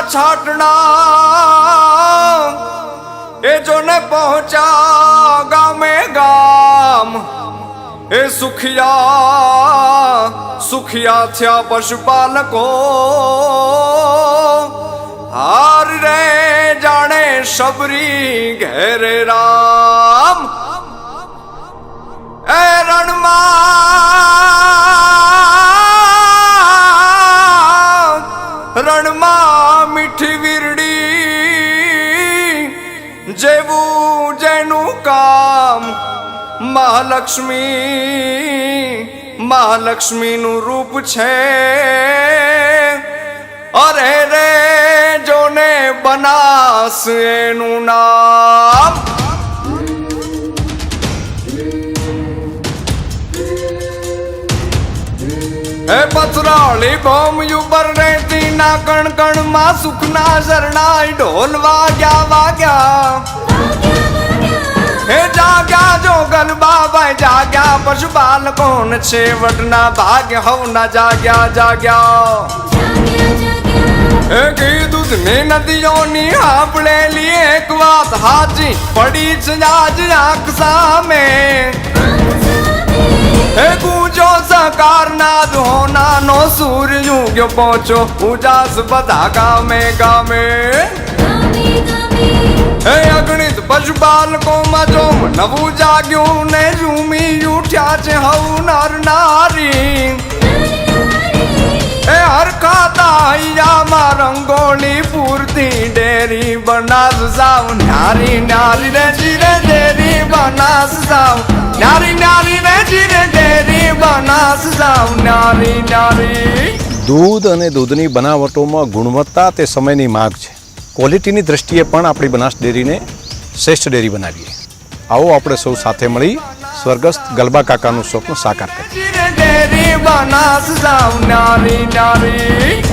छाटना ए जो ने पहुंचा गामे गाम ए सुखिया सुखिया थया पशुपालको हार रे जाने शबरी घेरे राम ए रणमा रणमा मीठी वीरडी जेवू जेनु काम महालक्ष्मी महालक्ष्मी नु रूप छे अरे रे जोने बनास एनु नाम हे पथराली भौम युबर रहती ना कण कण मा सुखना शरणाई ढोल वाग्या हे जाग्या जो गल बाबा जाग्या पशुपाल कौन छेवटना भाग्य हो ना जाग्या दूध ने नदियों नी आपले लिए एक बात हाजी पड़ी आज आंख सामे गूंजो सकार नाद होना नो सूर्य युग पहुंचो उजास बधा गामे अगणित पशुपालको मजो नवू जाग्यू ने झूमी उठ्या छे हऊ नर नारी हर खाता मा रंगोली पूर्ति डेरी बनास जाऊ नारी नारी रे जीरे डेरी बनास जाऊ नारी नारी रे जीरे डेरी बनास जाऊ नारी नारी दूध અને દૂધની બનાવટોમાં ગુણવત્તા તે સમયની માંગ છે ક્વોલિટીની દ્રષ્ટિએ પણ આપણી બનાસ ડેરીને શ્રેષ્ઠ ડેરી બનાવીએ આવો આપણે સૌ સાથે મળી સ્વર્ગસ્થ ગલબા કાકાનું સ્વપ્ન સાકાર કરીએ बनास जाऊ नारी नारी